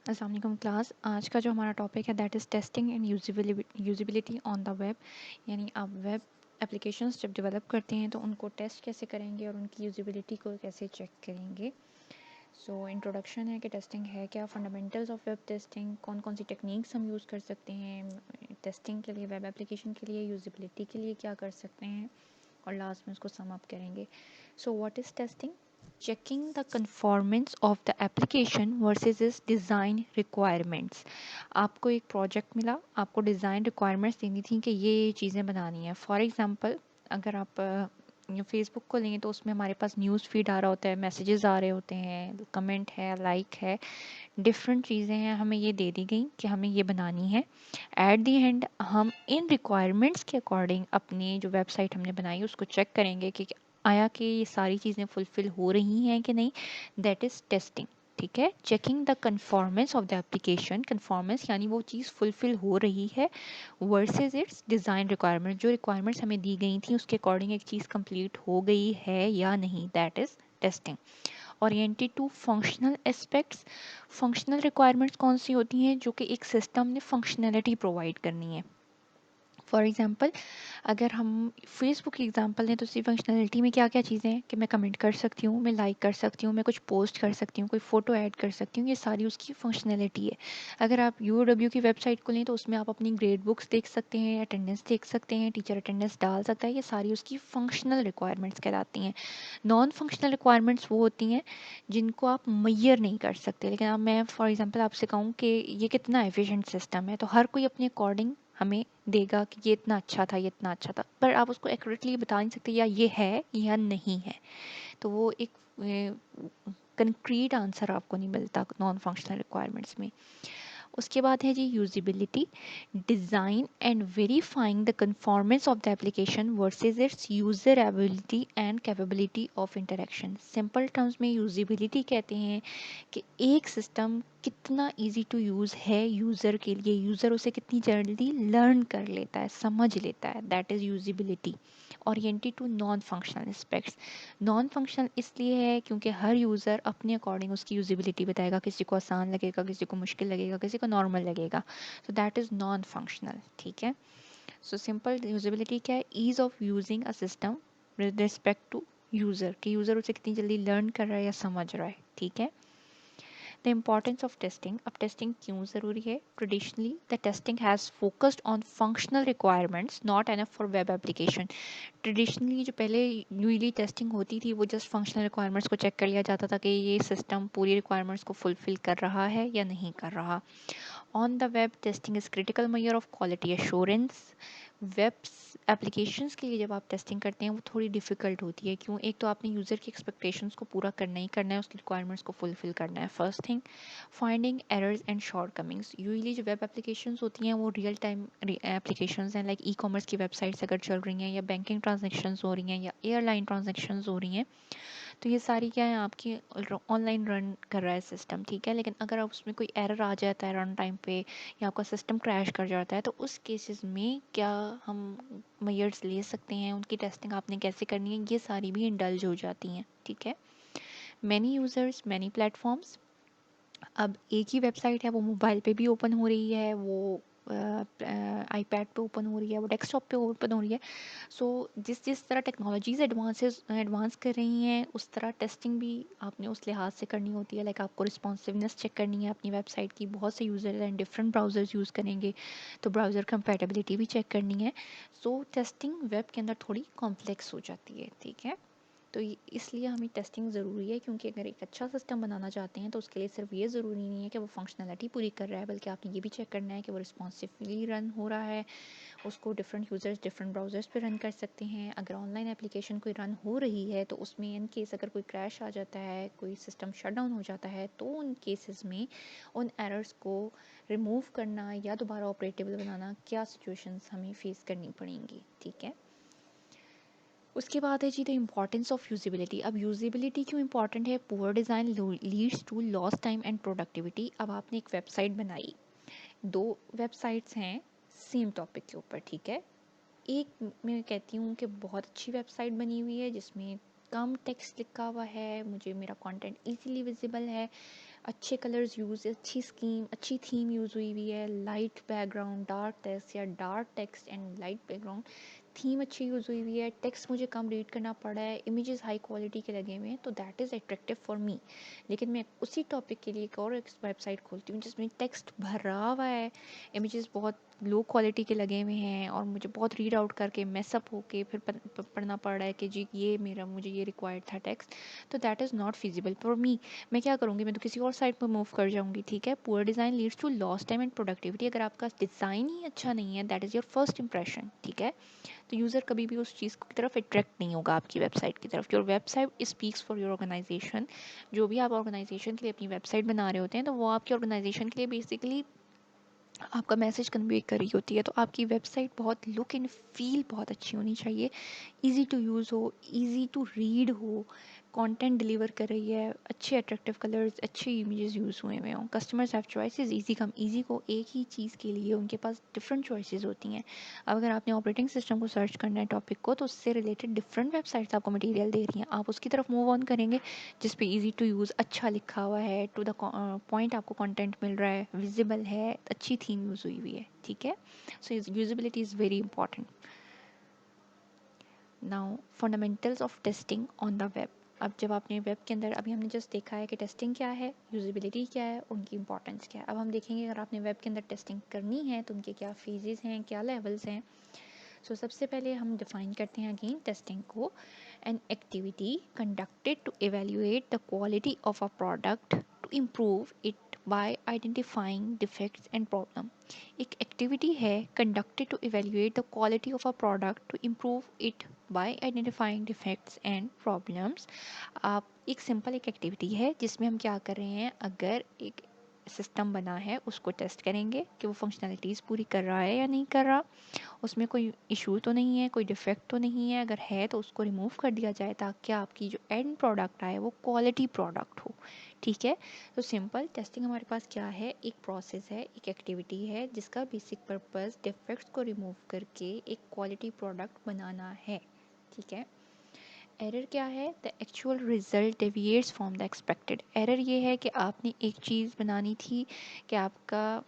अस्सलाम वालेकुम क्लास। आज का जो हमारा टॉपिक है that is testing and usability on the web. यानी आप वेब एप्लीकेशंस जब डेवलप करते हैं तो उनको टेस्ट कैसे करेंगे और उनकी यूजिबिलिटी को कैसे चेक करेंगे। सो इंट्रोडक्शन है कि टेस्टिंग है क्या, फंडामेंटल्स ऑफ वेब टेस्टिंग, कौन कौन सी टेक्निक्स हम यूज़ कर सकते हैं टेस्टिंग के लिए, वेब एप्लीकेशन के लिए, यूजिबिलिटी के लिए क्या कर सकते हैं, और लास्ट में उसको सम अप करेंगे। So what is testing? Checking the conformance of the application versus its design requirements। आपको एक प्रोजेक्ट मिला, आपको डिज़ाइन रिक्वायरमेंट्स देनी थी कि ये चीज़ें बनानी है। फॉर एग्ज़ाम्पल अगर आप फेसबुक को लेंगे तो उसमें हमारे पास न्यूज़ फीड आ रहा होता है, मैसेजेस आ रहे होते हैं, कमेंट है, लाइक है, डिफरेंट चीज़ें हैं, हमें ये दे दी गई कि हमें ये बनानी है। एट दी एंड हम इन रिक्वायरमेंट्स के अकॉर्डिंग अपनी जो वेबसाइट हमने बनाई उसको चेक करेंगे कि आया कि ये सारी चीज़ें फुलफ़िल हो रही हैं कि नहीं। That is testing. ठीक है, checking the conformance of the application. Conformance यानी वो चीज़ फुलफ़िल हो रही है वर्सेस इट्स डिज़ाइन रिक्वायरमेंट। जो रिक्वायरमेंट्स हमें दी गई थी उसके अकॉर्डिंग एक चीज़ कंप्लीट हो गई है या नहीं, that is testing. Oriented to functional aspects. Functional requirements कौन सी होती हैं? जो कि एक सिस्टम ने फंक्शनैलिटी प्रोवाइड करनी है। फॉर एग्ज़ाम्पल अगर हम फेसबुक की एग्जांपल लें तो उसकी फंक्शनैलिटी में क्या क्या चीज़ें हैं कि मैं कमेंट कर सकती हूँ, मैं लाइक कर सकती हूँ, मैं कुछ पोस्ट कर सकती हूँ, कोई फ़ोटो ऐड कर सकती हूँ, ये सारी उसकी फंक्शनैलिटी है। अगर आप यूओडब्ल्यू की वेबसाइट को लें तो उसमें आप अपनी ग्रेड बुक्स देख सकते हैं, अटेंडेंस देख सकते हैं, टीचर अटेंडेंस डाल सकता है, ये सारी उसकी फंक्शनल रिक्वायरमेंट्स कहलाती हैं। नॉन फंक्शनल रिक्वायरमेंट्स वो होती हैं जिनको आप मेजर नहीं कर सकते, लेकिन अब मैं फॉर एग्जांपल आपसे कहूँ कि ये कितना एफिशिएंट सिस्टम है तो हर कोई अपने अकॉर्डिंग हमें देगा कि ये इतना अच्छा था, ये इतना अच्छा था, पर आप उसको एक्यूरेटली बता नहीं सकते या ये है या नहीं है। तो वो एक कंक्रीट आंसर आपको नहीं मिलता नॉन फंक्शनल रिक्वायरमेंट्स में। उसके बाद है G usability. Design and verifying the conformance of the application versus its user ability and capability of interaction. Simple terms में यूजिबिलिटी कहते हैं कि एक सिस्टम कितना इजी टू यूज़ है यूज़र के लिए, यूज़र उसे कितनी जल्दी लर्न कर लेता है, समझ लेता है, that is usability. Oriented to non functional aspects. Non functional इसलिए है क्योंकि हर यूज़र अपने अकॉर्डिंग उसकी यूजिबिलिटी बताएगा, किसी को आसान लगेगा, किसी को मुश्किल लगेगा, किसी को नॉर्मल लगेगा, तो दैट इज़ नॉन फंक्शनल। ठीक है, सो सिंपल यूजिबिलिटी क्या है? Ease of using a system with respect to user, कि यूज़र उसे कितनी जल्दी लर्न कर रहा है या समझ रहा है। ठीक है, द इम्पॉर्टेंस ऑफ टेस्टिंग। अब टेस्टिंग क्यों ज़रूरी है? Traditionally the testing has focused on functional requirements not enough for web application. Traditionally जो पहले यूजली टेस्टिंग होती थी वो जस्ट फंक्शनल रिक्वायरमेंट्स को चेक कर लिया जाता था कि ये सिस्टम पूरी रिक्वायरमेंट्स को फुलफिल कर रहा है या नहीं कर रहा। On the web testing is critical measure of quality assurance. Web applications के लिए जब आप टेस्टिंग करते हैं वो थोड़ी डिफ़िकल्ट होती है। क्यों? एक तो आपने यूज़र की एक्सपेक्टेशंस को पूरा करना ही करना है, उसकी रिक्वायरमेंट्स को फुलफिल करना है। First thing, finding errors and shortcomings. Usually जो वेब एप्लीकेशंस होती हैं वो रियल टाइम एप्लीकेशंस हैं, लाइक ई कॉमर्स की वेबसाइट्स अगर चल रही हैं या बैंकिंग ट्रांजेक्शन्स हो रही हैं या एयरलाइन ट्रांजेक्शन्स हो रही हैं, तो ये सारी क्या है, आपकी ऑनलाइन रन कर रहा है सिस्टम। ठीक है, लेकिन अगर आप उसमें कोई एरर आ जाता है रन टाइम पे या आपका सिस्टम क्रैश कर जाता है तो उस केसेस में क्या हम मेजर्स ले सकते हैं, उनकी टेस्टिंग आपने कैसे करनी है, ये सारी भी इंडल्ज हो जाती हैं। ठीक है, मैनी यूज़र्स मैनी प्लेटफॉर्म्स। अब एक ही वेबसाइट है, वो मोबाइल पे भी ओपन हो रही है, वो आईपैड पे ओपन हो रही है, वो डेस्कटॉप पे ओपन हो रही है। सो जिस जिस तरह टेक्नोलॉजीज एडवांस कर रही हैं उस तरह टेस्टिंग भी आपने उस लिहाज से करनी होती है। लाइक आपको रिस्पॉन्सिवनेस चेक करनी है अपनी वेबसाइट की। बहुत से user and different browsers use करेंगे तो ब्राउज़र कंपैटिबिलिटी भी चेक करनी है। सो टेस्टिंग वेब के अंदर थोड़ी कॉम्प्लेक्स हो जाती है। ठीक है, तो इसलिए हमें टेस्टिंग ज़रूरी है, क्योंकि अगर एक अच्छा सिस्टम बनाना चाहते हैं तो उसके लिए सिर्फ ये ज़रूरी नहीं है कि वो फंक्शनैलिटी पूरी कर रहा है, बल्कि आपने ये भी चेक करना है कि वो रिस्पॉन्सिवली रन हो रहा है, उसको डिफरेंट यूज़र्स डिफरेंट ब्राउज़र्स पे रन कर सकते हैं। अगर ऑनलाइन एप्लीकेशन कोई रन हो रही है तो उसमें इन केस अगर कोई क्रैश आ जाता है, कोई सिस्टम शट डाउन हो जाता है, तो उन केसेस में उन एरर्स को रिमूव करना या दोबारा ऑपरेटेबल बनाना, क्या सिचुएशंस हमें फेस करनी पड़ेंगी। ठीक है, उसके बाद है जी द इम्पॉर्टेंस ऑफ यूजिबिलिटी। अब यूजिबिलिटी क्यों इंपॉर्टेंट है? Poor design leads to loss time and productivity. अब आपने एक वेबसाइट बनाई, दो वेबसाइट्स हैं सेम टॉपिक के ऊपर। ठीक है, एक मैं कहती हूँ कि बहुत अच्छी वेबसाइट बनी हुई है जिसमें कम टेक्स्ट लिखा हुआ है, मुझे मेरा कंटेंट इजीली विजिबल है, अच्छे कलर्स यूज़, अच्छी स्कीम, अच्छी थीम यूज़ हुई हुई है, लाइट बैकग्राउंड डार्क टेक्स्ट या dark text and light background, theme अच्छी यूज़ हुई हुई है, टेक्स्ट मुझे कम रीड करना पड़ा है, इमेजेस हाई क्वालिटी के लगे हुए हैं, तो that is attractive for me. लेकिन मैं उसी टॉपिक के लिए एक वेबसाइट खोलती हूँ जिसमें टेक्स्ट भरा हुआ है, इमेजेस बहुत लो क्वालिटी के लगे हुए हैं और मुझे बहुत रीड आउट करके मैसअप होके फिर पढ़ना पड़ रहा है कि जी ये मेरा मुझे ये रिक्वायर्ड था टेक्स्ट, तो that is not feasible for me. मैं क्या करूँगी, मैं तो किसी और साइट पर मूव कर जाऊँगी। ठीक है, poor design leads to loss time and productivity. अगर आपका डिज़ाइन ही अच्छा नहीं है, that is your first impression. ठीक है, तो यूज़र कभी भी उस चीज़ की तरफ अट्रैक्ट नहीं होगा आपकी वेबसाइट की तरफ। Your website speaks for your organisation. जो भी आप ऑर्गेनाइजेशन के लिए अपनी वेबसाइट बना रहे होते हैं, तो वो आपकी ऑर्गेनाइजेशन के लिए बेसिकली आपका मैसेज कन्वे कर रही होती है। तो आपकी वेबसाइट बहुत लुक एंड फील बहुत अच्छी होनी चाहिए, इजी टू यूज़ हो, इजी टू रीड हो, कंटेंट डिलीवर कर रही है, अच्छे अट्रैक्टिव कलर्स, अच्छे इमेजेस यूज़ हुए हुए हों। Customers have choices, easy come easy को एक ही चीज़ के लिए उनके पास डिफरेंट चॉइसेस होती हैं। अब अगर आपने ऑपरेटिंग सिस्टम को सर्च करना है टॉपिक को, तो उससे रिलेटेड डिफरेंट वेबसाइट्स आपको मटेरियल दे रही हैं, आप उसकी तरफ मूव ऑन करेंगे जिस पे ईजी टू यूज़ अच्छा लिखा हुआ है, टू द पॉइंट आपको कंटेंट मिल रहा है, विजिबल है, अच्छी थीम यूज़ हुई हुई है। ठीक है, so usability is very important. Now fundamentals of testing on the web. अब जब आपने वेब के अंदर, अभी हमने जस्ट देखा है कि टेस्टिंग क्या है, यूजिबिलिटी क्या है, उनकी इंपॉर्टेंस क्या है। अब हम देखेंगे अगर आपने वेब के अंदर टेस्टिंग करनी है तो उनके क्या फेजेस हैं, क्या लेवल्स हैं। सो सबसे पहले हम डिफाइन करते हैं अगेन टेस्टिंग को, an activity conducted to evaluate the quality of a product to improve it by identifying defects and problem. एक एक्टिविटी है conducted to evaluate the quality of a product to improve it by identifying defects and problems. आप एक simple एक activity है जिसमें हम क्या कर रहे हैं, अगर एक सिस्टम बना है उसको टेस्ट करेंगे कि वो फंक्शनैलिटीज़ पूरी कर रहा है या नहीं कर रहा, उसमें कोई इशू तो नहीं है, कोई डिफेक्ट तो नहीं है, अगर है तो उसको रिमूव कर दिया जाए ताकि आपकी जो एंड प्रोडक्ट आए वो क्वालिटी प्रोडक्ट हो। ठीक है, तो सिंपल टेस्टिंग हमारे पास क्या है, एक प्रोसेस है, एक एक्टिविटी है जिसका बेसिक पर्पस डिफेक्ट्स को रिमूव करके एक क्वालिटी प्रोडक्ट बनाना है। ठीक है, एरर क्या है, the actual result deviates from the expected. Error ये है कि आपने एक चीज़ बनानी थी कि आपका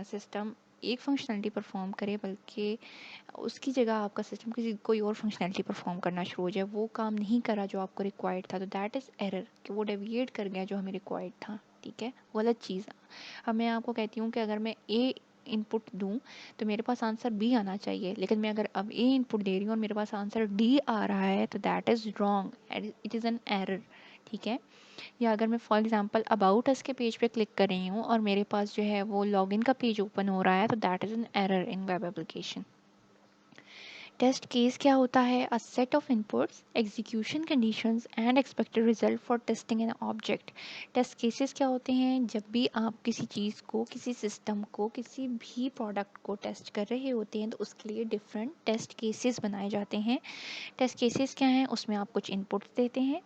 सिस्टम एक फंक्शनलिटी परफॉर्म करे, बल्कि उसकी जगह आपका सिस्टम किसी कोई और फंक्शनलिटी परफॉर्म करना शुरू हो जाए, वो काम नहीं करा जो आपको रिक्वायर्ड था, तो दैट इज़ एरर, कि वो डेविएट कर गया जो हमें रिक्वायर्ड था। ठीक है, गलत चीज़। अब मैं आपको कहती हूँ कि अगर मैं ए इनपुट दूँ तो मेरे पास आंसर बी आना चाहिए, लेकिन मैं अगर अब ए इनपुट दे रही हूँ और मेरे पास आंसर डी आ रहा है, तो that is wrong, it is an error. ठीक है, या अगर मैं फॉर एग्जांपल अबाउट अस के पेज पे क्लिक कर रही हूँ और मेरे पास जो है वो लॉगिन का पेज ओपन हो रहा है, तो that is an error in web application. Test case क्या होता है, a set of inputs, execution conditions and expected result for testing an object. Test cases क्या होते हैं, जब भी आप किसी चीज़ को, किसी सिस्टम को, किसी भी प्रोडक्ट को टेस्ट कर रहे होते हैं, तो उसके लिए डिफरेंट टेस्ट केसेस बनाए जाते हैं। टेस्ट केसेस क्या हैं, उसमें आप कुछ इनपुट्स देते हैं,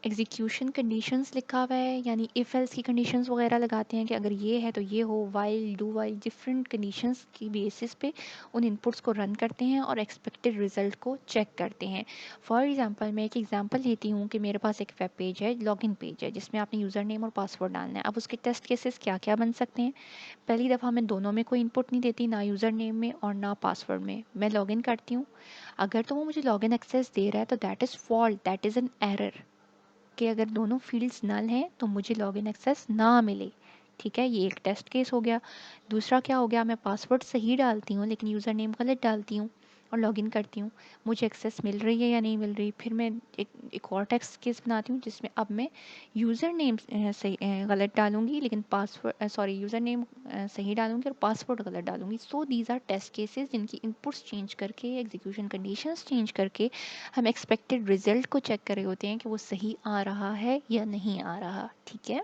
एग्जीक्यूशन कंडीशंस लिखा हुआ है, यानी इफ़ एल्स की कंडीशंस वगैरह लगाते हैं कि अगर ये है तो ये हो, while, do while, different conditions की बेसिस पे उन इनपुट्स को रन करते हैं और एक्सपेक्टेड रिजल्ट को चेक करते हैं। फॉर एग्जांपल मैं एक एग्जांपल लेती हूँ कि मेरे पास एक वेब पेज है, लॉगिन पेज है, जिसमें आपने यूज़र नेम और पासवर्ड डालना है। अब उसके टेस्ट केसेस क्या क्या बन सकते हैं, पहली दफ़ा मैं दोनों में कोई इनपुट नहीं देती, ना यूज़र नेम में और ना पासवर्ड में, मैं लॉगिन करती हूँ। अगर तो वो मुझे लॉगिन एक्सेस दे रहा है तो that is fault, that is an error, कि अगर दोनों फील्ड्स नल हैं तो मुझे लॉगिन एक्सेस ना मिले। ठीक है, ये एक टेस्ट केस हो गया। दूसरा क्या हो गया, मैं पासवर्ड सही डालती हूँ लेकिन यूज़र नेम गलत डालती हूँ और लॉगिन करती हूँ, मुझे एक्सेस मिल रही है या नहीं मिल रही। फिर मैं एक और टेस्ट केस बनाती हूँ जिसमें अब मैं यूज़र नेम सही गलत डालूंगी, लेकिन पासवर्ड सॉरी यूज़र नेम सही डालूंगी और पासवर्ड गलत डालूंगी। So these are test cases जिनकी इनपुट्स चेंज करके, एग्जीक्यूशन कंडीशंस चेंज करके हम एक्सपेक्टेड रिजल्ट को चेक कर रहे होते हैं कि वो सही आ रहा है या नहीं आ रहा। ठीक है,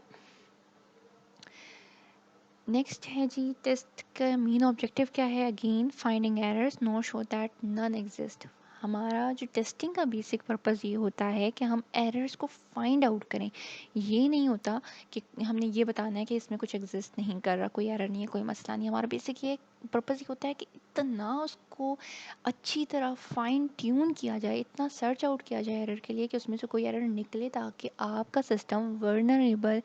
नेक्स्ट है जी, टेस्ट का मेन ऑब्जेक्टिव क्या है, again finding errors, no show that none exist. हमारा जो टेस्टिंग का बेसिक पर्पस ये होता है कि हम एरर्स को फाइंड आउट करें। ये नहीं होता कि हमने ये बताना है कि इसमें कुछ एग्जिस्ट नहीं कर रहा, कोई एरर नहीं है, कोई मसला नहीं है। हमारा बेसिक ये पर्पस ये होता है कि इतना उसको उसको अच्छी तरह फाइन ट्यून किया जाए, इतना सर्च आउट किया जाए एरर के लिए कि उसमें से कोई एरर निकले ताकि आपका सिस्टम वर्नरेबल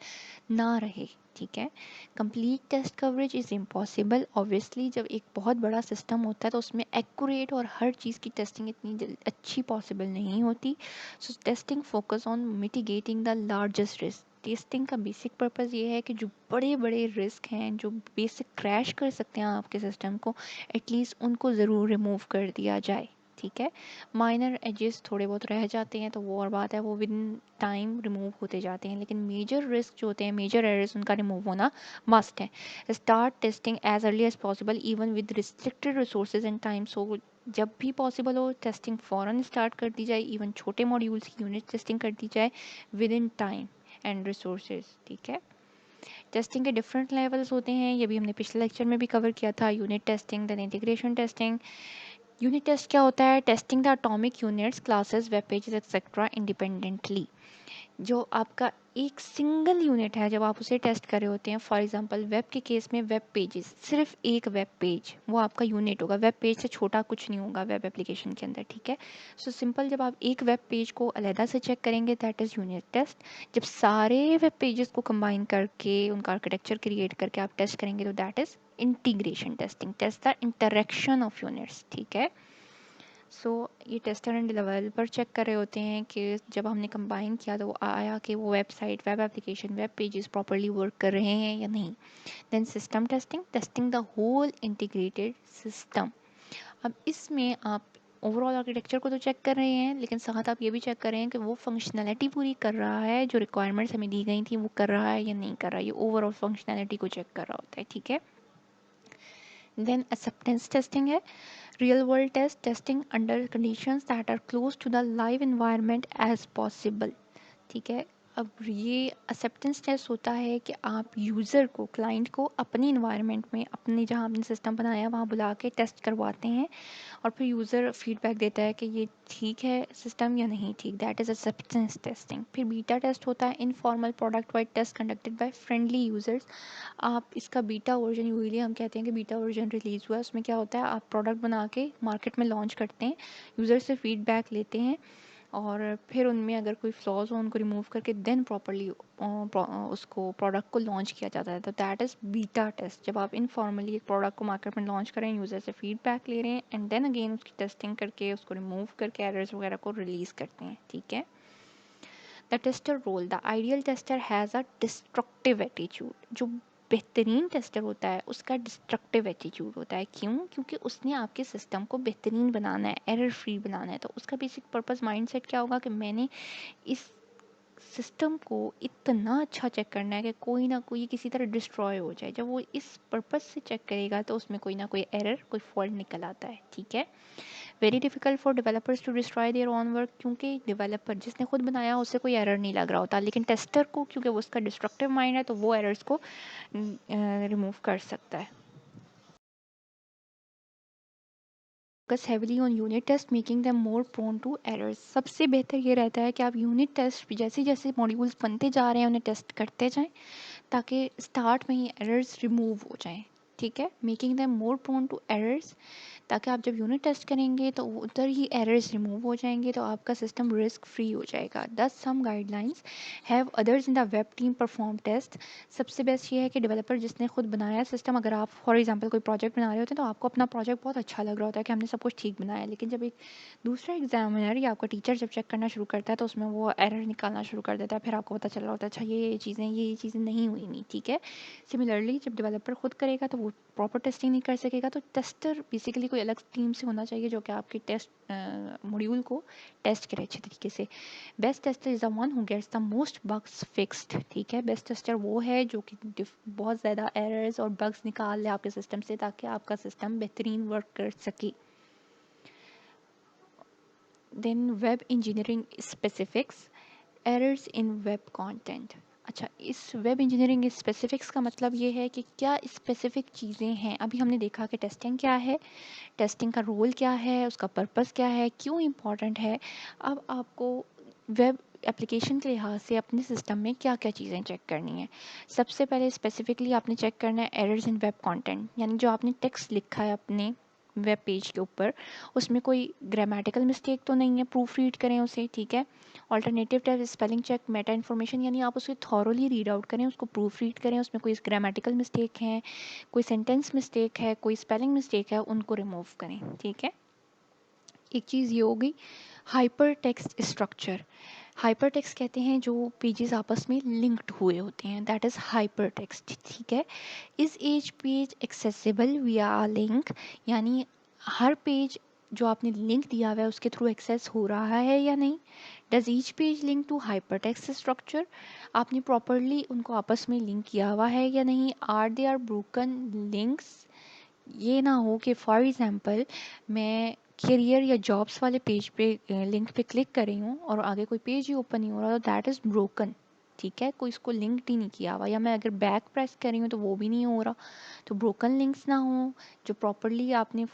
ना रहे। ठीक है, complete test coverage is impossible obviously. जब एक बहुत बड़ा सिस्टम होता है तो उसमें एक्यूरेट और हर चीज़ की टेस्टिंग इतनी अच्छी पॉसिबल नहीं होती। सो testing focus on mitigating the largest risk. Testing का बेसिक पर्पस ये है कि जो बड़े बड़े रिस्क हैं, जो बेसिक क्रैश कर सकते हैं आपके सिस्टम को, एटलीस्ट उनको ज़रूर रिमूव कर दिया जाए। ठीक है, माइनर एजेस थोड़े बहुत रह जाते हैं तो वो और बात है, वो विद इन टाइम रिमूव होते जाते हैं, लेकिन मेजर रिस्क जो होते हैं, मेजर एरर्स, उनका रिमूव होना मस्ट है। Start testing as early as possible even with restricted resources and time. So जब भी पॉसिबल हो टेस्टिंग फ़ौरन स्टार्ट कर दी जाए, इवन छोटे मॉड्यूल्स की यूनिट टेस्टिंग कर दी जाए with in time and resources. ठीक है, टेस्टिंग के डिफरेंट लेवल्स होते हैं, ये भी हमने पिछले लेक्चर में भी कवर किया था। Unit testing, then integration testing. Unit test क्या होता है? Testing the atomic units, classes, web pages etcetera independently. जो आपका एक सिंगल यूनिट है, जब आप उसे टेस्ट कर रहे होते हैं, फॉर एग्जांपल वेब के केस में वेब पेजेस, सिर्फ एक वेब पेज वो आपका यूनिट होगा, वेब पेज से छोटा कुछ नहीं होगा वेब एप्लीकेशन के अंदर। ठीक है, सो सिंपल, जब आप एक वेब पेज को अलहदा से चेक करेंगे दैट इज़ यूनिट टेस्ट। जब सारे वेब पेजेस को कंबाइन करके उनका आर्किटेक्चर क्रिएट करके आप टेस्ट करेंगे तो that is integration testing, test the interaction of units. ठीक है, सो ये टेस्टर एंड डेवलपर चेक कर रहे होते हैं कि जब हमने कंबाइन किया तो वो आया कि वो website, web application, web pages properly work कर रहे हैं या नहीं। Then system testing, testing the whole integrated system. अब इसमें आप ओवरऑल आर्किटेक्चर को तो चेक कर रहे हैं, लेकिन साथ आप ये भी चेक कर रहे हैं कि वो फंक्शनैलिटी पूरी कर रहा है, जो रिक्वायरमेंट्स हमें दी गई थी वो कर रहा है या नहीं कर रहा है। ये ओवरऑल फंक्शनैलिटी को चेक कर रहा होता है। ठीक है, देन एक्सेप्टेंस टेस्टिंग है, real world testing under conditions that are close to the live environment as possible। ठीक है, अब ये एक्सेप्टेंस टेस्ट होता है कि आप यूज़र को, क्लाइंट को अपनी इन्वायरमेंट में, अपने जहाँ आपने सिस्टम बनाया वहाँ बुला के टेस्ट करवाते हैं और फिर यूज़र फीडबैक देता है कि ये ठीक है सिस्टम या नहीं ठीक। That is acceptance testing. फिर बीटा टेस्ट होता है, informal product wide test conducted by friendly users. आप इसका बीटा वर्जन, यूजली हम कहते हैं कि बीटा वर्जन रिलीज़ हुआ है, उसमें क्या होता है, आप प्रोडक्ट बना के मार्केट में लॉन्च करते हैं, यूज़र से फीडबैक लेते हैं और फिर उनमें अगर कोई फ्लॉज हो उनको रिमूव करके देन प्रॉपरली उसको प्रोडक्ट को लॉन्च किया जाता है। तो दैट इज़ बीटा टेस्ट। जब आप इनफॉर्मली एक प्रोडक्ट को मार्केट में लॉन्च करें, यूज़र से फीडबैक ले रहे हैं एंड देन अगेन उसकी टेस्टिंग करके उसको रिमूव करके एरर्स वगैरह को रिलीज़ करते हैं। ठीक है, the tester role, the ideal tester has a destructive attitude. जो बेहतरीन टेस्टर होता है उसका डिस्ट्रक्टिव एटीट्यूड होता है। क्यों? क्योंकि उसने आपके सिस्टम को बेहतरीन बनाना है, एरर फ्री बनाना है। तो उसका बेसिक पर्पस, माइंडसेट क्या होगा कि मैंने इस सिस्टम को इतना अच्छा चेक करना है कि कोई ना कोई किसी तरह डिस्ट्रॉय हो जाए। जब वो इस पर्पस से चेक करेगा तो उसमें कोई ना कोई एरर, कोई फॉल्ट निकल आता है। ठीक है, very difficult for developers to destroy their own work, क्योंकि डेवलपर जिसने खुद बनाया उससे कोई एरर नहीं लग रहा होता, लेकिन टेस्टर को क्योंकि वो उसका डिस्ट्रक्टिव माइंड है तो वो एरर्स को रिमूव कर सकता है। Focus heavily on unit test making them more prone to errors. सबसे बेहतर ये रहता है कि आप यूनिट टेस्ट जैसे जैसे मॉड्यूल्स बनते जा रहे हैं उन्हें टेस्ट करते जाएं ताकि स्टार्ट में ही एरर्स रिमूव हो जाएं। ठीक है, making them more prone to errors, ताकि आप जब यूनिट टेस्ट करेंगे तो उधर ही एरर्स रिमूव हो जाएंगे तो आपका सिस्टम रिस्क फ्री हो जाएगा। Thus some guidelines have others in the web team perform test. सबसे बेस्ट ये है कि डेवलपर जिसने खुद बनाया सिस्टम, अगर आप फॉर एग्जांपल कोई प्रोजेक्ट बना रहे होते हैं तो आपको अपना प्रोजेक्ट बहुत अच्छा लग रहा होता है कि हमने सब कुछ ठीक बनाया है, लेकिन जब एक दूसरा एग्जामिनर या आपका टीचर जब चेक करना शुरू करता है तो उसमें वो एरर निकालना शुरू कर देता है, फिर आपको पता चल रहा होता है अच्छा ये चीज़ें नहीं हुई नहीं। ठीक है, सिमिलरली जब डेवलपर खुद करेगा तो वो प्रॉपर टेस्टिंग नहीं कर सकेगा, तो टेस्टर बेसिकली कोई अलग टीम से होना चाहिए जो कि आपके टेस्ट मॉड्यूल को टेस्ट करे अच्छे तरीके से। Best tester is the one who gets the most bugs fixed. ठीक है, बेस्ट टेस्टर वो है जो कि बहुत ज़्यादा एरर्स और बग्स निकाल ले आपके सिस्टम से ताकि आपका सिस्टम बेहतरीन वर्क कर सके। Then web engineering specifics, errors in web content. अच्छा, इस वेब इंजीनियरिंग स्पेसिफिक्स का मतलब ये है कि क्या स्पेसिफिक चीज़ें हैं। अभी हमने देखा कि टेस्टिंग क्या है, टेस्टिंग का रोल क्या है, उसका पर्पस क्या है, क्यों इम्पॉर्टेंट है। अब आपको वेब एप्लीकेशन के लिहाज से अपने सिस्टम में क्या क्या चीज़ें चेक करनी है। सबसे पहले स्पेसिफिकली आपने चेक करना है एरर्स इन वेब कंटेंट, यानी जो आपने टेक्स्ट लिखा है अपने वेब पेज के ऊपर उसमें कोई ग्रामेटिकल मिस्टेक तो नहीं है, प्रूफ रीड करें उसे, ठीक है। Alternative type spelling check, meta information, यानी आप उसे थॉरोली रीड आउट करें, उसको प्रूफ रीड करें, उसमें कोई ग्रामेटिकल मिस्टेक है, कोई सेंटेंस मिस्टेक है, कोई स्पेलिंग मिस्टेक है, उनको रिमूव करें, ठीक है। एक चीज़ ये हो गई hyper text structure. Hyper text कहते हैं जो पेजेस आपस में लिंक्ड हुए होते हैं, दैट इज़ हाइपर टेक्स्ट, ठीक है। इज एच पेज एक्सेसिबल विया लिंक, यानी हर पेज जो आपने लिंक दिया हुआ है उसके थ्रू एक्सेस हो रहा है या नहीं। Does each page link to hyper text structure, आपने प्रॉपरली उनको आपस में लिंक किया हुआ है या नहीं। Are they are broken links, ये ना हो कि फॉर एग्जांपल मैं करियर या जॉब्स वाले पेज पे लिंक पे क्लिक कर रही हूँ और आगे कोई पेज ही ओपन नहीं हो रहा, तो दैट इज़ ब्रोकन, ठीक है, कोई इसको लिंक ही नहीं किया हुआ। या मैं अगर बैक प्रेस कर रही हूँ तो वो भी नहीं हो रहा, तो ब्रोकन लिंक्स ना हो जो प्रॉपरली आपने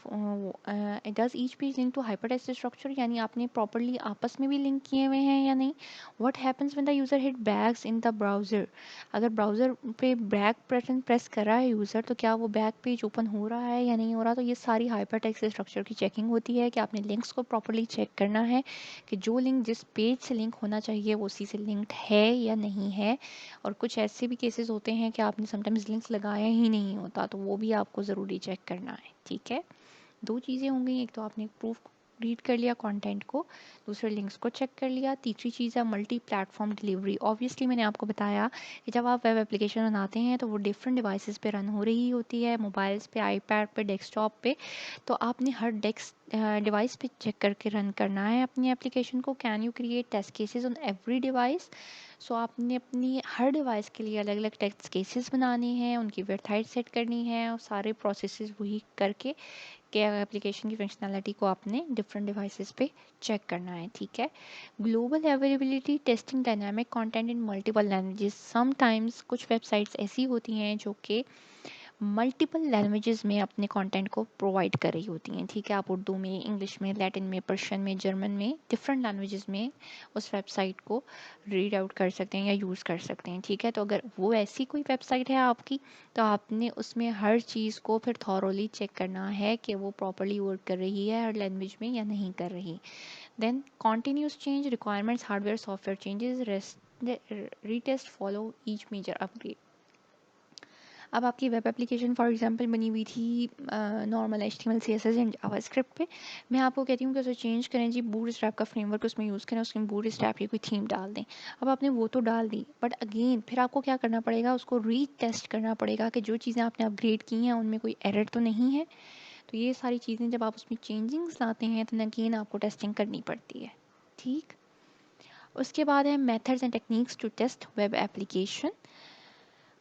does each page link to hypertext structure, यानी आपने प्रॉपरली आपस में भी लिंक किए हुए हैं या नहीं। What happens when the user hit backs in the browser, अगर ब्राउज़र पे बैक बटन प्रेस कर रहा है यूज़र तो क्या वो बैक पेज ओपन हो रहा है या नहीं हो रहा। तो ये सारी हाइपरटेक्स्ट स्ट्रक्चर की चेकिंग होती है कि आपने लिंक्स को प्रॉपरली चेक करना है कि जो लिंक जिस पेज से लिंक होना चाहिए वो उसी से लिंक्ड है या नहीं है। और कुछ ऐसे भी केसेस होते हैं कि आपने समटाइम्स लिंक्स लगाया ही नहीं होता, तो वो भी आपको ज़रूरी चेक करना है, ठीक है। दो चीज़ें होंगी, एक तो आपने प्रूफ रीड कर लिया कंटेंट को, दूसरे लिंक्स को चेक कर लिया, तीसरी चीज़ है मल्टी प्लेटफॉर्म डिलीवरी। ऑब्वियसली मैंने आपको बताया कि जब आप वेब एप्लीकेशन बनाते हैं तो वो डिफरेंट डिवाइसेस पे रन हो रही होती है, मोबाइल्स पे, आईपैड पे, डेस्कटॉप पे। तो आपने हर डिवाइस पे चेक करके रन करना है अपनी एप्लीकेशन को। Can you create test cases on every device, so आपने अपनी हर डिवाइस के लिए अलग अलग टेस्ट केसेस बनाने हैं, उनकी वेब हाइट सेट करनी है और सारे प्रोसेसेस वही करके कि एप्लीकेशन की फंक्शनैलिटी को आपने डिफरेंट डिवाइसेस पे चेक करना है, ठीक है। Global availability testing dynamic content in multiple languages, sometimes कुछ वेबसाइट्स ऐसी होती हैं जो कि मल्टीपल लैंग्वेजेस में अपने कंटेंट को प्रोवाइड कर रही होती हैं, ठीक है। आप उर्दू में, इंग्लिश में, लैटिन में, पर्शियन में, जर्मन में, डिफरेंट लैंग्वेजेस में उस वेबसाइट को रीड आउट कर सकते हैं या यूज़ कर सकते हैं, ठीक है। तो अगर वो ऐसी कोई वेबसाइट है आपकी तो आपने उसमें हर चीज़ को फिर थॉरोली चेक करना है कि वो प्रॉपरली वर्क कर रही है हर लैंग्वेज में या नहीं कर रही। Then continuous change requirements, hardware software changes, retest follow each major upgrade. अब आपकी वेब एप्लीकेशन फॉर एग्जांपल बनी हुई थी normal HTML CSS and JavaScript पे, मैं आपको कहती हूँ कि उसे चेंज करें जी, बूटस्ट्रैप का फ्रेमवर्क उसमें यूज़ करें, उसमें बूटस्ट्रैप की कोई थीम डाल दें। अब आपने वो तो डाल दी, बट अगेन फिर आपको क्या करना पड़ेगा, उसको रीटेस्ट करना पड़ेगा कि जो चीज़ें आपने अपग्रेड की हैं उनमें कोई एरर तो नहीं है। तो ये सारी चीज़ें जब आप उसमें चेंजिंग्स लाते हैं तो अगेन आपको टेस्टिंग करनी पड़ती है, ठीक। उसके बाद है methods and techniques to test web application.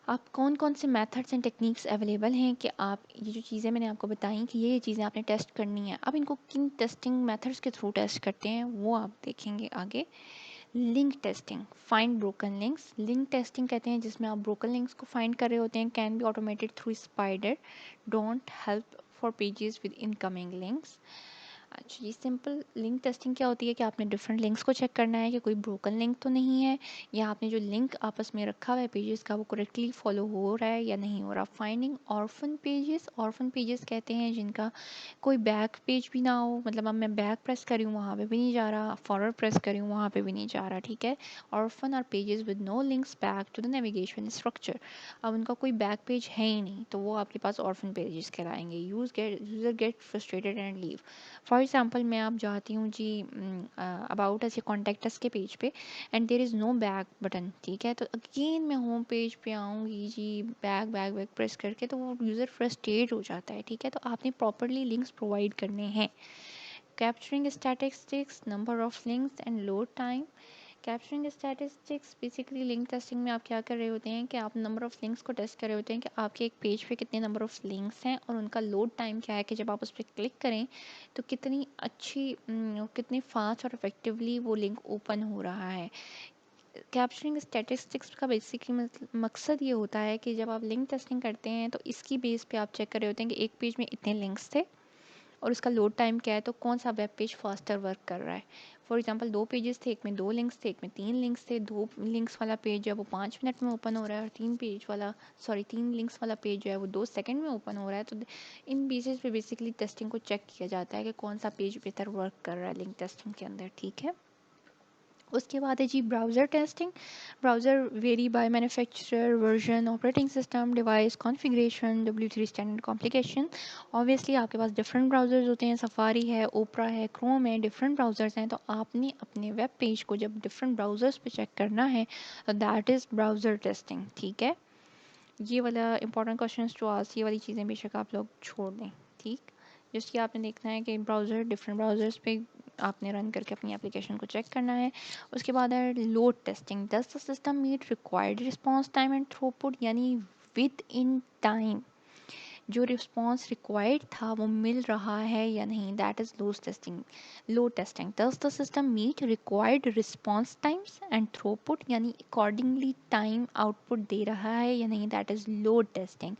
आप कौन कौन से मेथड्स एंड टेक्निक्स अवेलेबल हैं कि आप ये जो चीज़ें मैंने आपको बताई कि ये चीज़ें आपने टेस्ट करनी है, अब इनको किन टेस्टिंग मेथड्स के थ्रू टेस्ट करते हैं वो आप देखेंगे आगे। Link testing, find broken links, link testing कहते हैं जिसमें आप ब्रोकन लिंक्स को फाइंड कर रहे होते हैं। Can be automated through spider, don't help for pages with incoming links. अच्छा, ये सिंपल लिंक टेस्टिंग क्या होती है कि आपने डिफरेंट लिंक्स को चेक करना है कि कोई ब्रोकन लिंक तो नहीं है, या आपने जो लिंक आपस में रखा हुआ है पेजेस का वो करेक्टली फॉलो हो रहा है या नहीं हो रहा। Finding orphan pages, orphan pages कहते हैं जिनका कोई बैक पेज भी ना हो, मतलब अब मैं बैक प्रेस करी हूँ वहाँ पे भी नहीं जा रहा, फॉरवर्ड प्रेस करी हूँ वहाँ पे भी नहीं जा रहा, ठीक है। Orphan are pages with no links back to the navigation structure, अब उनका कोई बैक पेज है ही नहीं तो वो आपके पास ऑर्फन पेजेस कहलाएंगे। User get frustrated and leave. For example मैं आप जाती हूँ जी अबाउट अस या कॉन्टैक्ट अस के पेज पे and there is no back button, ठीक है। तो अगेन मैं होम पेज पे आऊँगी जी, बैक बैक बैक प्रेस करके, तो वो यूज़र फ्रस्ट्रेट हो जाता है, ठीक है। तो आपने प्रॉपरली लिंक्स प्रोवाइड करने हैं। Capturing statistics, number of links and load time. Capturing statistics basically link testing में आप क्या कर रहे होते हैं कि आप नंबर ऑफ लिंक्स को टेस्ट कर रहे होते हैं कि आपके एक पेज पे कितने नंबर ऑफ लिंक्स हैं और उनका लोड टाइम क्या है कि जब आप उस पर क्लिक करें तो कितनी अच्छी कितनी फास्ट और इफेक्टिवली वो लिंक ओपन हो रहा है। कैप्चरिंग स्टैटिस्टिक्स का बेसिकली मकसद ये होता है कि जब आप लिंक टेस्टिंग करते हैं तो इसकी बेस पे आप चेक कर रहे होते हैं कि एक पेज में इतने लिंक्स थे और उसका लोड टाइम क्या है, तो कौन सा वेब पेज फास्टर वर्क कर रहा है। फॉर एग्जांपल 2 पेजेस थे, एक में 2 लिंक्स थे, एक में 3 लिंक्स थे। 2 लिंक्स वाला पेज जो है वो 5 मिनट में ओपन हो रहा है, और 3 लिंक्स वाला पेज जो है वो 2 सेकंड में ओपन हो रहा है। तो इन बेसिस पे बेसिकली टेस्टिंग को चेक किया जाता है कि कौन सा पेज बेहतर वर्क कर रहा है लिंक टेस्टिंग के अंदर, ठीक है। उसके बाद है G browser testing. Browser vary by manufacturer, version, operating system, device configuration, W3 standard complication. Obviously आपके पास डिफरेंट ब्राउज़र्स होते हैं, सफारी है, ओपरा है, क्रोम है, डिफरेंट ब्राउज़र्स हैं। तो आपने अपने वेब पेज को जब डिफरेंट ब्राउज़र्स पे चेक करना है तो दैट इज़ ब्राउज़र टेस्टिंग, ठीक है। ये वाला इंपॉर्टेंट क्वेश्चन जो आज ये वाली चीज़ें बेशक आप लोग छोड़ दें, ठीक। जैसे कि आपने देखना है कि डिफरेंट ब्राउज़र्स पे आपने रन करके अपनी एप्लीकेशन को चेक करना है। उसके बाद है load testing. Does the system meet required response time and throughput, यानी विद इन टाइम जो रिस्पॉन्स रिक्वायर्ड था वो मिल रहा है या नहीं, that is load testing. Does the system meet required response times and throughput, यानी अकॉर्डिंगली टाइम आउटपुट दे रहा है या नहीं, दैट इज लोड टेस्टिंग।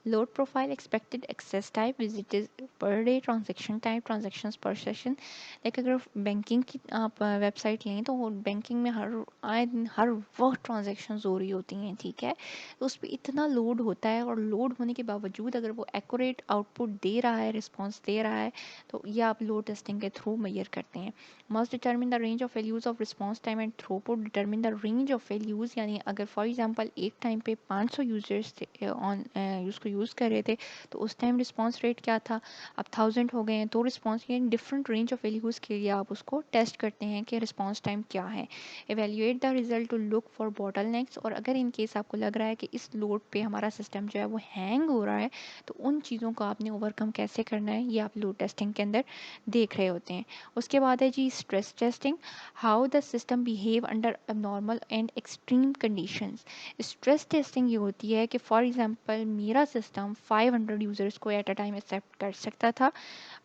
Load profile, expected access type, visit per day, transaction type, transactions per session. Like अगर banking की आप वेबसाइट लें तो बैंकिंग में हर आए दिन हर वक्त ट्रांजेक्शन्स हो रही होती हैं, ठीक है। तो उस पर इतना लोड होता है, और लोड होने के बावजूद अगर वो एक्यूरेट आउटपुट दे रहा है, रिस्पॉन्स दे रहा है, तो ये आप लोड टेस्टिंग के थ्रू मेजर करते हैं। Must determine the range of values of response time and throughput. Determine the range of values, यानी अगर फॉर एग्जांपल एक टाइम पे 500 यूजर्स ऑन उसको यूज़ कर रहे थे, तो उस टाइम रिस्पॉन्स रेट क्या था, अब 1000 हो गए हैं, तो रिस्पॉन्स यानी डिफरेंट रेंज ऑफ वैल्यूज़ के लिए आप उसको टेस्ट करते हैं कि रिस्पॉन्स टाइम क्या है। Evaluate the result to look for bottlenecks, और अगर इन केस आपको लग रहा है कि इस लोड पे हमारा सिस्टम जो है वो हैंग हो रहा है, तो उन चीज़ों को आपने ओवरकम कैसे करना है, ये आप लोड टेस्टिंग के अंदर देख रहे होते हैं। उसके बाद है G stress testing. How the system behave under abnormal and extreme conditions. Stress testing ये होती है कि फॉर एग्जांपल मेरा सिस्टम 500 यूज़र्स को एट अ टाइम एक्सेप्ट कर सकता था,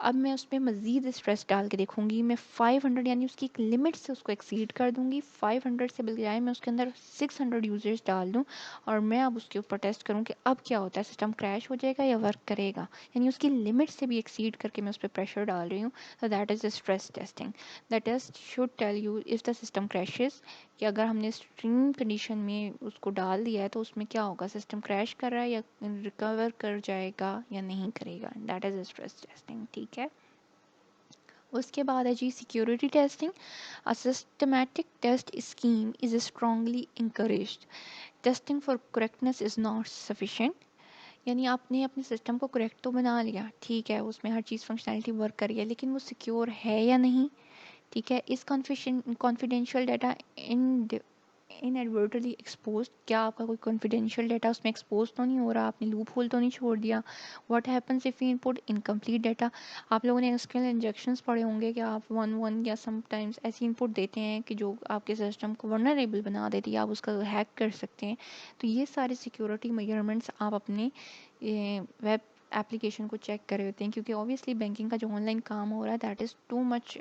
अब मैं उस पर मज़ीद स्ट्रेस डाल के देखूंगी, मैं 500 यानी उसकी एक लिमिट से उसको एक्सीड कर दूंगी। 500 से बजाय मैं उसके अंदर 600 यूजर्स डाल दूं, और मैं अब उसके ऊपर टेस्ट करूं कि अब क्या होता है, सिस्टम क्रैश हो जाएगा या वर्क करेगा, यानी उसकी लिमिट से भी एक्सीड करके मैं उस पर प्रेशर डाल रही हूँ। तो that is stress testing. The test should tell you if the system crashes, कि अगर हमने एक्सट्रीम कंडीशन में उसको डाल दिया है तो उसमें क्या होगा, सिस्टम क्रैश कर रहा है या रिकवर कर जाएगा या नहीं करेगा, दैट इज़ स्ट्रेस टेस्टिंग, ठीक है। उसके बाद है G security testing. A systematic test scheme is strongly encouraged. Testing for correctness is not sufficient, यानी आपने अपने सिस्टम को करेक्ट तो बना लिया, ठीक है, उसमें हर चीज़ फंक्शनैलिटी वर्क कर रही है, लेकिन वो सिक्योर है या नहीं, ठीक है। इस कॉन्फिडेंशियल डाटा इन इनएडवर्टली एक्सपोज, क्या आपका कोई कॉन्फिडेंशियल डाटा उसमें एक्सपोज तो नहीं हो रहा, आपने लूप होल तो नहीं छोड़ दिया। What happens if you input incomplete data. आप लोगों ने एसक्यूएल इंजेक्शंस पढ़े होंगे कि आप वन वन या समटाइम्स ऐसी इनपुट देते हैं कि जो आपके सिस्टम को वल्नरेबल बना देती है, आप उसका हैक कर सकते हैं। तो ये सारे सिक्योरिटी मेजरमेंट्स आप अपने वेब एप्लीकेशन को चेक कर रहे होते हैं, क्योंकि ऑब्वियसली बैंकिंग का जो ऑनलाइन काम हो रहा है that is too much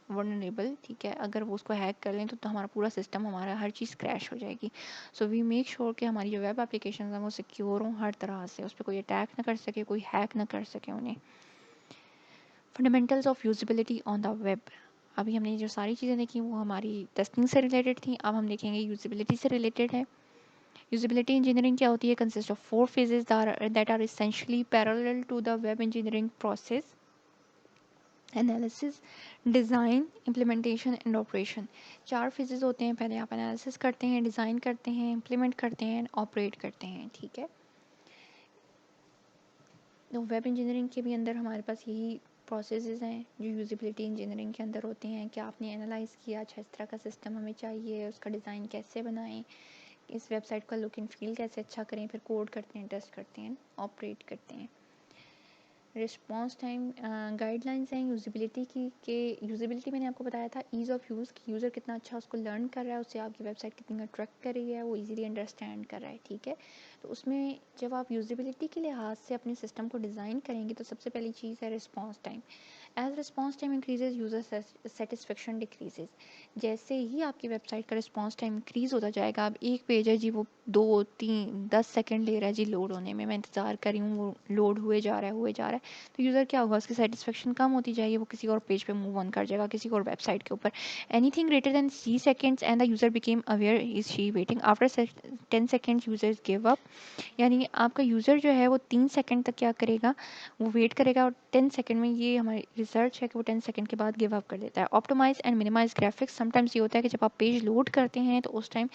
vulnerable, ठीक है। अगर वो उसको हैक कर लें तो हमारा पूरा सिस्टम, हमारा हर चीज़ क्रैश हो जाएगी। सो वी मेक श्योर कि हमारी जो वेब एप्लीकेशन हैं वो सिक्योर हों हर तरह से, उस पर कोई अटैक ना कर सके, कोई हैक ना कर सके उन्हें। Fundamentals of usability on the web. अभी हमने जो सारी चीज़ें देखी वो हमारी टेस्टिंग से रिलेटेड थी, अब हम देखेंगे यूजिबिलिटी से रिलेटेड है। यूजिबिलिटी इंजीनियरिंग क्या होती है, consist of 4 phases that are essentially parallel to the web engineering process: analysis, design, implementation and operation. 4 phases होते हैं, पहले आप एनालिसिस करते हैं, डिज़ाइन करते हैं, इम्प्लीमेंट करते हैं, ऑपरेट करते हैं, ठीक है। तो वेब इंजीनियरिंग के भी अंदर हमारे पास यही प्रोसेसेस हैं जो यूजिबिलिटी इंजीनियरिंग के अंदर होते हैं, कि आपने एनालाइज किया, अच्छा इस तरह का सिस्टम हमें चाहिए, उसका डिज़ाइन कैसे बनाएं, इस वेबसाइट का लुक एंड फील कैसे अच्छा करें, फिर कोड करते हैं, टेस्ट करते हैं, ऑपरेट करते हैं। रिस्पॉन्स टाइम गाइडलाइंस हैं यूजिबिलिटी की, कि यूजिबिलिटी मैंने आपको बताया था ईज़ ऑफ यूज़, कि यूज़र कितना अच्छा उसको लर्न कर रहा है, उससे आपकी वेबसाइट कितनी अट्रैक्ट कर रही है, वो इजीली अंडरस्टैंड कर रहा है, ठीक है। तो उसमें जब आप यूजिबिलिटी के लिहाज से अपने सिस्टम को डिज़ाइन करेंगे तो सबसे पहली चीज़ है response time. As response time increases user satisfaction decreases. जैसे ही आपकी वेबसाइट का रिस्पॉन्स टाइम इंक्रीज़ होता जाएगा, अब एक पेज है जी वो 2-3-10 सेकंड ले रहा है जी लोड होने में, मैं इंतज़ार कर रही हूँ, वो लोड हुए जा रहा है, तो यूज़र क्या होगा, उसकी सेटिस्फेक्शन कम होती जाएगी, वो किसी और पेज पे मूव ऑन कर जाएगा, किसी और वेबसाइट के ऊपर। Anything greater than 3 seconds and the user became aware is she waiting after 10 seconds users give up. यानी आपका यूज़र जो है वो 3 सेकंड तक क्या करेगा, वो वेट करेगा, और 10 सेकंड में, ये हमारी रिसर्च है कि वो 10 सेकंड के बाद गिव अप कर देता है। Optimize and minimize graphics, sometimes ये होता है कि जब आप पेज लोड करते हैं तो उस टाइम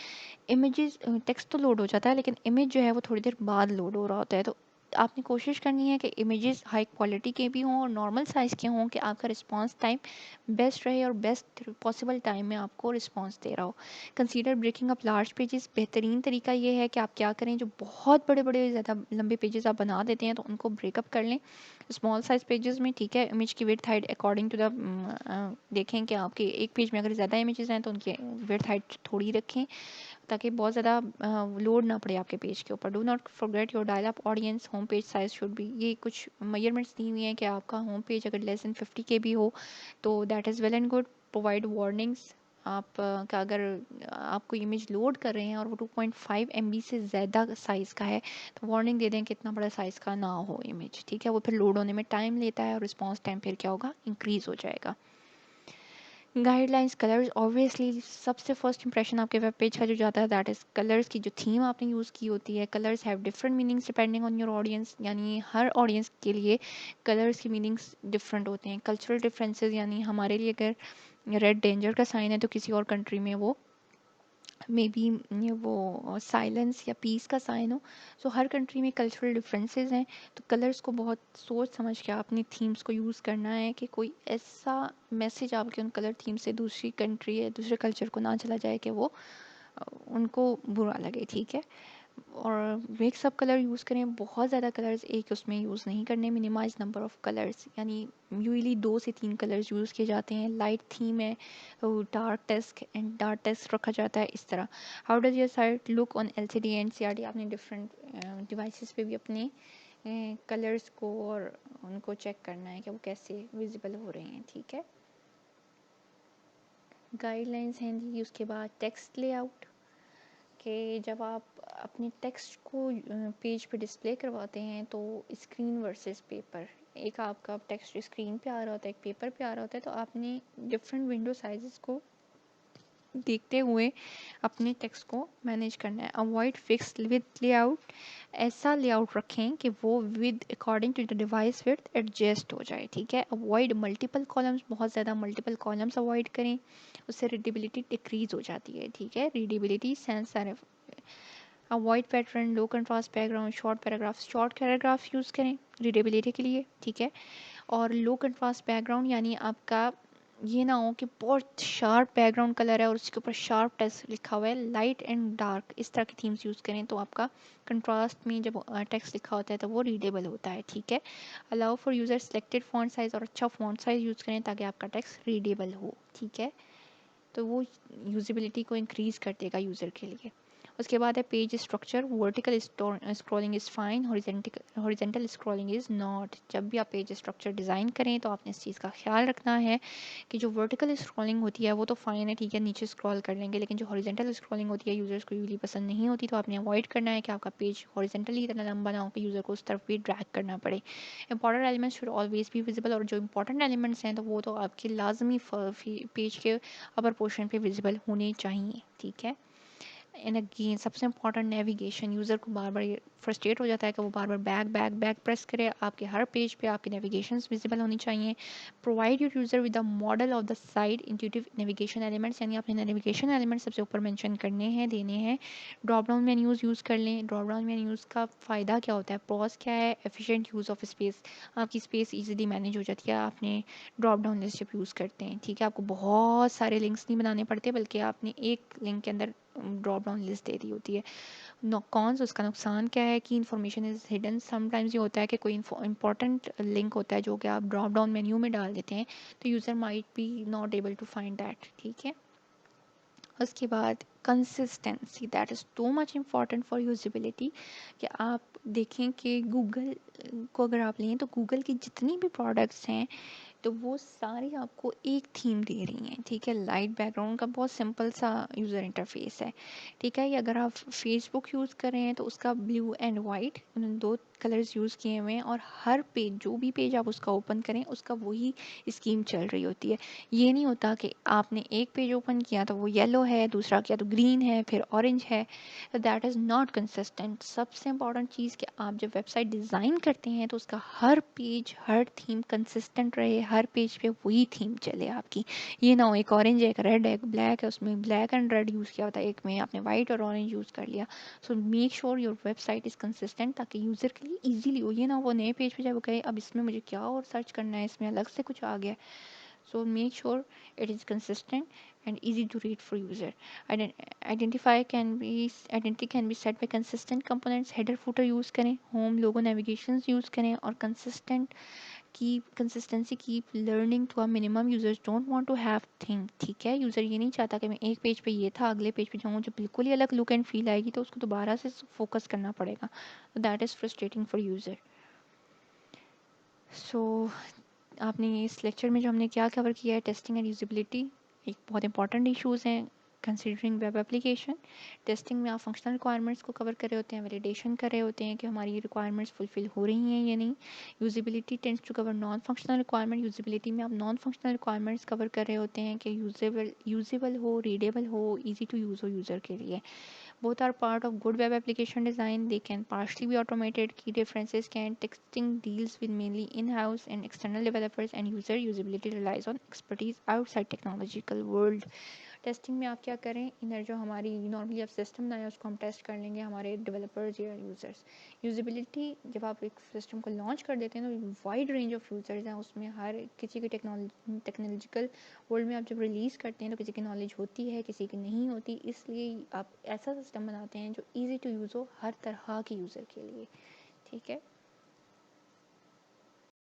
इमेजेस, टेक्स्ट तो लोड हो जाता है लेकिन इमेज जो है वो थोड़ी देर बाद लोड हो रहा होता है, तो आपने कोशिश करनी है कि इमेजेस हाई क्वालिटी के भी हों और नॉर्मल साइज़ के हों, कि आपका रिस्पांस टाइम बेस्ट रहे और बेस्ट पॉसिबल टाइम में आपको रिस्पांस दे रहा हो। Consider breaking up large pages, बेहतरीन तरीका ये है कि आप क्या करें, जो बहुत बड़े बड़े ज़्यादा लंबे पेजेस आप बना देते हैं तो उनको ब्रेकअप कर लें स्मॉल साइज पेजेस में, ठीक है। इमेज की width height according to the, देखें कि आपके एक पेज में अगर ज़्यादा इमेजेस हैं तो उनकी विड्थ हाइट थोड़ी रखें, ताकि बहुत ज़्यादा लोड ना पड़े आपके पेज के ऊपर। Do not forget your dial up audience, home page size should be, ये कुछ मेजरमेंट्स दी हुई हैं कि आपका होम पेज अगर लेस दैन 50 KB हो तो that is well and good. Provide warnings, आप का अगर आप कोई इमेज लोड कर रहे हैं और वो 2.5 MB से ज़्यादा साइज़ का है तो वार्निंग दे दें कि इतना बड़ा साइज़ का ना हो इमेज, ठीक है। वो फिर लोड होने में टाइम लेता है और रिस्पॉन्स टाइम फिर क्या होगा, इंक्रीज़ हो जाएगा। गाइडलाइंस, कलर्स, ऑब्वियसली सबसे फर्स्ट इंप्रेशन आपके वेब पेज का जो जाता है दैट इज़ कलर्स की जो थीम आपने यूज़ की होती है। Colours have different meanings depending on your audience, यानी हर ऑडियंस के लिए कलर्स की मीनिंग्स डिफरेंट होते हैं। कल्चरल डिफरेंसेस, यानी हमारे लिए अगर रेड डेंजर का साइन है तो किसी और कंट्री में वो मे बी वो साइलेंस या पीस का साइन हो। सो हर कंट्री में कल्चरल डिफरेंसेस हैं, तो कलर्स को बहुत सोच समझ के अपनी थीम्स को यूज़ करना है कि कोई ऐसा मैसेज आपके उन कलर थीम से दूसरी कंट्री या दूसरे कल्चर को ना चला जाए कि वो उनको बुरा लगे, ठीक है। और मिक्स अप कलर यूज़ करें, बहुत ज़्यादा कलर्स एक उसमें यूज़ नहीं करने। मिनिमाइज नंबर ऑफ़ कलर्स, यानी यूजली 2 से 3 कलर्स यूज़ किए जाते हैं। लाइट थीम है तो डार्क टेस्ट रखा जाता है, इस तरह। How does your site look on LCD and CRT, आपने डिफरेंट डिवाइसेस पे भी अपने कलर्स को और उनको चेक करना है कि वो कैसे विजिबल हो रहे हैं, ठीक है। गाइडलाइंस हैं जी, उसके बाद टेक्स्ट लेआउट, कि जब आप अपने टेक्स्ट को पेज पे डिस्प्ले करवाते हैं तो स्क्रीन वर्सेस पेपर, एक आपका टेक्स्ट स्क्रीन पे आ रहा होता है, एक पेपर पे आ रहा होता है, तो आपने डिफरेंट विंडो साइजेस को देखते हुए अपने टेक्स्ट को मैनेज करना है। अवॉइड फिक्स विद लेआउट, ऐसा लेआउट रखें कि वो with according to the device width adjust हो जाए, ठीक है। अवॉइड मल्टीपल कॉलम्स, बहुत ज़्यादा मल्टीपल कॉलम्स अवॉइड करें, उससे रीडेबिलिटी डिक्रीज हो जाती है, ठीक है। Readability sense, avoid pattern, low contrast background, short paragraph use करें रीडेबिलिटी के लिए, ठीक है। और लो कंट्रास्ट बैकग्राउंड, यानी आपका ये ना हो कि बहुत शार्प बैकग्राउंड कलर है और उसके ऊपर शार्प टेक्स्ट लिखा हुआ है। लाइट एंड डार्क, इस तरह की थीम्स यूज़ करें तो आपका कंट्रास्ट में जब टेक्स्ट लिखा होता है तो वो रीडेबल होता है, ठीक है। Allow for user selected font size, और अच्छा फॉन्ट साइज़ यूज़ करें ताकि आपका टेक्स्ट रीडेबल हो, ठीक है। तो वो यूजिबिलिटी को इंक्रीज़ कर देगा यूज़र के लिए। उसके बाद है page structure, vertical scrolling is fine, horizontal scrolling is not. जब भी आप पेज स्ट्रक्चर डिज़ाइन करें तो आपने इस चीज़ का ख्याल रखना है कि जो वर्टिकल स्क्रॉलिंग होती है वो तो फ़ाइन है, ठीक है, नीचे स्क्रॉल कर लेंगे, लेकिन जो हॉरिजेंटल स्क्रॉलिंग होती है यूज़र्स को यूजली पसंद नहीं होती, तो आपने अवॉइड करना है कि आपका पेज हॉरिजेंटली इतना लंबा ना हो कि यूज़र को उस तरफ भी ड्रैग करना पड़े। Important elements should always be visible, और जो इंपॉर्टेंट एलिमेंट्स हैं तो वो तो आपके लाजमी पेज के अपर पोर्शन पे विजिबल होने चाहिए, ठीक है। एंड अगेन सबसे इंपॉर्टेंट नेविगेशन, यूज़र को बार बार फ्रस्ट्रेट हो जाता है कि वो बार बार बैक प्रेस करे, आपके हर पेज पे आपकी नेविगेशंस विजिबल होनी चाहिए। Provide your user with the model of the site intuitive navigation elements, यानी अपने नेविगेशन एलिमेंट्स सबसे ऊपर मेंशन करने हैं, देने हैं। ड्रॉप डाउन मेन्यूज़ यूज़ कर लें। ड्रॉप डाउन मेन्यूज़ का फ़ायदा क्या होता है, प्रॉस क्या है, एफिशिएंट यूज़ ऑफ स्पेस, आपकी स्पेस ईजिली मैनेज हो जाती है आपने ड्रॉप डाउन लिस्ट जब यूज़ करते हैं, ठीक है। आपको बहुत सारे लिंक्स नहीं बनाने पड़ते, बल्कि आपने एक लिंक के अंदर ड्रॉप डाउन लिस्ट दे दी होती है। कॉन्स, उसका नुकसान क्या है कि इन्फॉर्मेशन इज़ हिडन। समटाइम्स ये होता है कि कोई इंपॉर्टेंट लिंक होता है जो कि आप ड्रॉप डाउन मेन्यू में डाल देते हैं तो user might be not able to find that, ठीक है। उसके बाद consistency, that is too much important for usability, कि आप देखें कि गूगल को अगर आप लें तो गूगल की जितनी भी प्रोडक्ट्स हैं तो वो सारी आपको एक थीम दे रही हैं, ठीक है। लाइट बैकग्राउंड का बहुत सिंपल सा यूज़र इंटरफेस है, ठीक है। ये अगर आप फेसबुक यूज़ कर रहे हैं तो उसका ब्लू एंड वाइट, उन्होंने दो कलर्स यूज़ किए हुए हैं, और हर पेज, जो भी पेज आप उसका ओपन करें, उसका वही स्कीम चल रही होती है। ये नहीं होता कि आपने एक पेज ओपन किया तो वो येलो है, दूसरा किया तो ग्रीन है, फिर ऑरेंज है। तो दैट इज़ नॉट कंसिस्टेंट। सबसे इंपॉर्टेंट चीज़ कि आप जब वेबसाइट डिज़ाइन करते हैं तो उसका हर पेज, हर थीम कंसिस्टेंट रहे, हर पेज पे वही थीम चले आपकी। ये ना हो एक ऑरेंज है, एक रेड है, एक ब्लैक है, उसमें ब्लैक एंड रेड यूज़ किया होता है, एक में आपने वाइट और ऑरेंज यूज़ कर लिया। So make sure your website is consistent, ताकि यूज़र के लिए ईजिली हो। ये ना वो नए पेज पे जब वो कहे अब इसमें मुझे क्या और सर्च करना है, इसमें अलग से कुछ आ गया। So make sure it is consistent and easy to read for user. Identity can be set by consistent components. Header footer use करें, home logo navigations use करें, और consistency keep learning to a minimum. Users don't want to have thing, ठीक है। User ये नहीं चाहता कि मैं एक पेज पे ये था, अगले पेज पे जाऊँ जब बिल्कुल ही अलग लुक एंड फील आएगी तो उसको दोबारा से फोकस करना पड़ेगा। That is frustrating for user. So आपने इस लेक्चर में जो हमने क्या कवर किया है, टेस्टिंग एंड यूजिबिलिटी एक बहुत इंपॉर्टेंट इश्यूज़ हैं कंसिडरिंग वेब एप्लीकेशन। टेस्टिंग में आप फंक्शनल रिक्वायरमेंट्स को कवर कर रहे होते हैं, वैलिडेशन कर रहे होते हैं कि हमारी रिक्वायरमेंट्स फुलफिल हो रही हैं या नहीं। Usability tends to cover non functional requirement. Usability में आप नॉन फंक्शनल रिक्वायरमेंट्स कवर कर रहे होते हैं कि यूजेबल हो, रीडेबल हो, ईजी टू यूज़ हो यूज़र के लिए। Both are part of good web application design. They can partially be automated. Key differences can testing deals with mainly in-house and external developers, and user usability relies on expertise outside technological world. Testing में आप क्या करें, inner जो हमारी normally आप system बनाए उसको हम टेस्ट कर लेंगे, हमारे डेवलपर्स या यूज़र्स। यूजिबिलिटी जब आप एक सिस्टम को लॉन्च कर देते हैं तो वाइड रेंज ऑफ यूज़र्स हैं, उसमें हर किसी की टेक्नोलॉजिकल वर्ल्ड में आप जब रिलीज़ करते हैं तो किसी की नॉलेज होती है, किसी की नहीं होती। इसलिए आप ऐसा सिस्टम बनाते हैं जो ईजी टू यूज़ हो हर तरह के यूज़र के लिए, ठीक है।